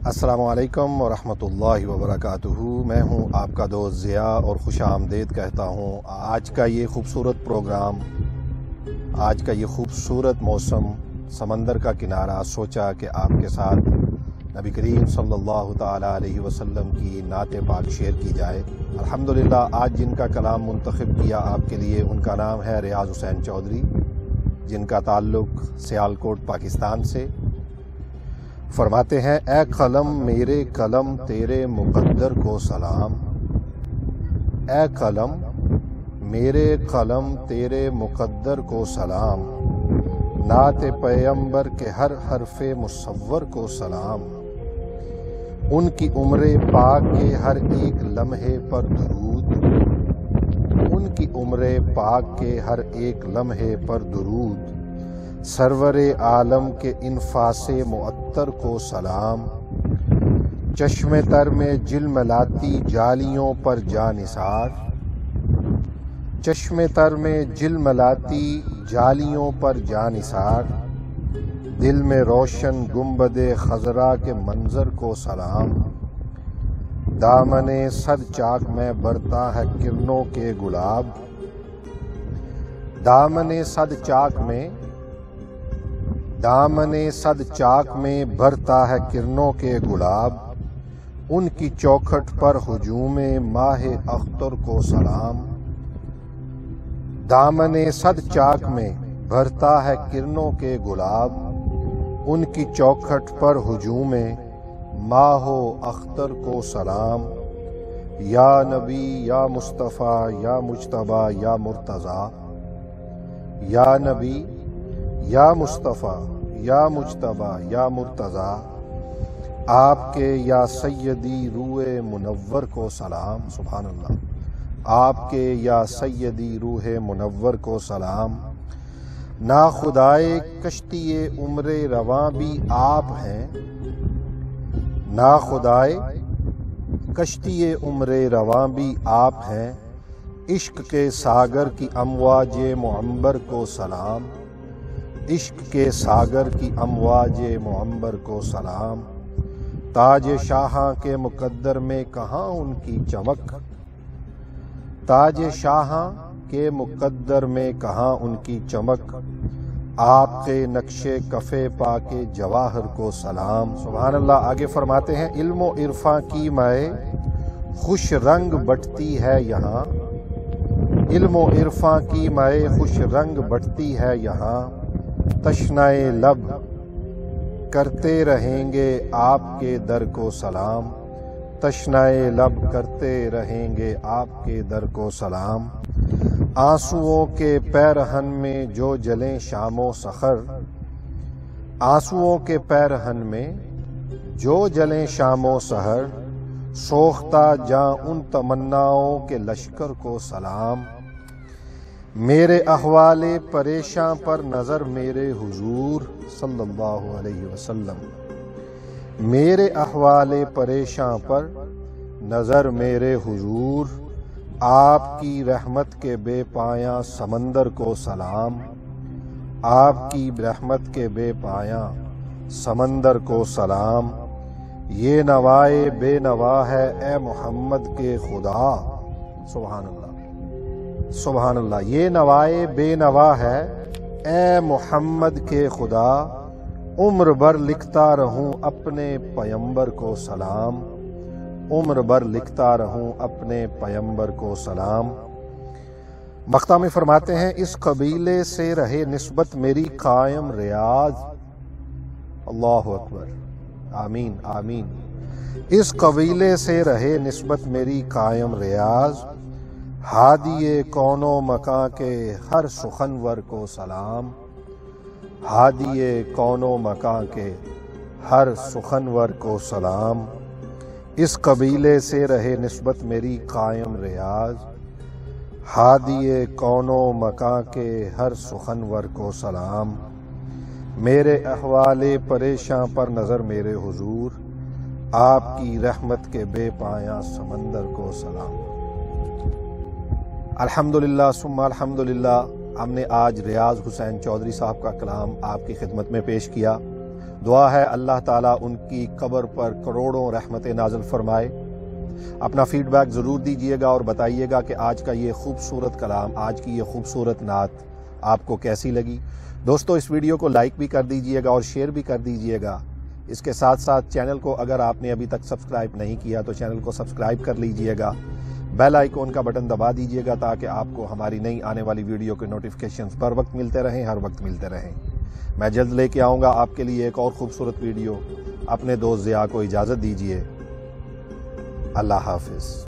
السلام علیکم ورحمۃ اللہ وبرکاتہ۔ میں ہوں آپ کا دوست ضیاء اور خوش آمدید کہتا ہوں آج کا یہ خوبصورت پروگرام، آج کا یہ خوبصورت موسم، سمندر کا کنارہ، سوچا کہ آپ کے ساتھ نبی کریم صلی اللہ تعالیٰ علیہ وسلم کی نعت پاک شیئر کی جائے۔ الحمدللہ آج جن کا کلام منتخب کیا آپ کے لیے، ان کا نام ہے ریاض حسین چودھری، جن کا تعلق سیالکوٹ پاکستان سے۔ فرماتے ہیں: اے قلم میرے قلم تیرے مقدر کو سلام، اے قلم میرے قلم تیرے مقدر کو سلام، نعت پیغمبر کے ہر حرف مصور کو سلام، ان کی عمر پاک کے ہر ایک لمحے پر درود، ان کی عمر پاک کے ہر ایک لمحے پر درود، سرور عالم کے انفاس معطر کو سلام، چشم تر میں جلملاتی جالیوں پر جانثار، چشم تر میں جلملاتی جالیوں پر جانثار، دل میں روشن گنبد خضرا کے منظر کو سلام، دامن صد چاک میں برتا ہے کرنوں کے گلاب، دامن صد چاک میں بھرتا ہے کرنوں کے گلاب، ان کی چوکھٹ پر ہجوم ماہ اختر کو سلام، دامن صد چاک میں بھرتا ہے کرنوں کے گلاب، ان کی چوکھٹ پر ہجوم ماہ اختر کو سلام، یا نبی یا مصطفیٰ یا مجتبیٰ یا مرتضیٰ، یا نبی یا مصطفیٰ یا مجتبیٰ یا مرتضیٰ، آپ کے یا سیدی روح منور کو سلام۔ سبحان اللہ۔ آپ کے یا سیدی روح منور کو سلام، نا خدائے کشتی عمر رواں بھی آپ ہیں، نا خدائے کشتی عمر رواں بھی آپ ہیں، عشق کے ساگر کی امواج معمبر کو سلام، عشق کے ساگر کی امواج معمبر کو سلام، تاج شاہاں کے مقدر میں کہاں ان کی چمک، تاج شاہاں کے مقدر میں کہاں ان کی چمک، آپ کے نقش کف پا کے جواہر کو سلام۔ سبحان اللہ۔ آگے فرماتے ہیں: علم و عرفاں کی مائے خوش رنگ بٹتی ہے یہاں، علم و عرفاں کی مائے خوش رنگ بٹتی ہے یہاں، تشنائے لب کرتے رہیں گے آپ کے در کو سلام، تشنائے لب کرتے رہیں گے آپ کے در کو سلام، آنسوؤں کے پیرہن میں جو جلیں شام و سحر، آنسوؤں کے پیرہن میں جو جلیں شام و سحر، سوختہ جاں ان تمناؤں کے لشکر کو سلام، میرے احوال پریشاں پر نظر میرے حضور صلی اللہ علیہ وسلم، میرے احوال پریشاں پر نظر میرے حضور، آپ کی رحمت کے بے پایاں سمندر کو سلام، آپ کی رحمت کے بے پایاں سمندر کو سلام، یہ نوائے بے نوا ہے اے محمد کے خدا۔ سبحان اللہ، سبحان اللہ۔ یہ نوائے بے نوا ہے اے محمد کے خدا، عمر بھر لکھتا رہوں اپنے پیغمبر کو سلام، عمر بھر لکھتا رہوں اپنے پیغمبر کو سلام۔ مقطع میں فرماتے ہیں: اس قبیلے سے رہے نسبت میری قائم ریاض، اللہ اکبر، آمین آمین۔ اس قبیلے سے رہے نسبت میری قائم ریاض، ہادی کون و مکاں کے ہر سخنور کو سلام، ہادی کون و مکاں کے ہر سخنور کو سلام، اس قبیلے سے رہے نسبت میری قائم ریاض، ہادی کون و مکاں کے ہر سخنور کو سلام، میرے احوال پریشاں پر نظر میرے حضور، آپ کی رحمت کے بے پایاں سمندر کو سلام۔ الحمدللہ ثم الحمدللہ، ہم نے آج ریاض حسین چودھری صاحب کا کلام آپ کی خدمت میں پیش کیا۔ دعا ہے اللہ تعالیٰ ان کی قبر پر کروڑوں رحمتیں نازل فرمائے۔ اپنا فیڈ بیک ضرور دیجئے گا اور بتائیے گا کہ آج کا یہ خوبصورت کلام، آج کی یہ خوبصورت نعت آپ کو کیسی لگی۔ دوستو اس ویڈیو کو لائک بھی کر دیجئے گا اور شیئر بھی کر دیجئے گا۔ اس کے ساتھ ساتھ چینل کو اگر آپ نے ابھی تک سبسکرائب نہیں کیا تو چینل کو سبسکرائب کر لیجئے گا، بیل آئیکن کا بٹن دبا دیجئے گا تاکہ آپ کو ہماری نئی آنے والی ویڈیو کے نوٹیفیکیشنز پر وقت ملتے رہیں، ہر وقت ملتے رہیں۔ میں جلد لے کے آؤں گا آپ کے لیے ایک اور خوبصورت ویڈیو۔ اپنے دوست ضیاء کو اجازت دیجئے۔ اللہ حافظ۔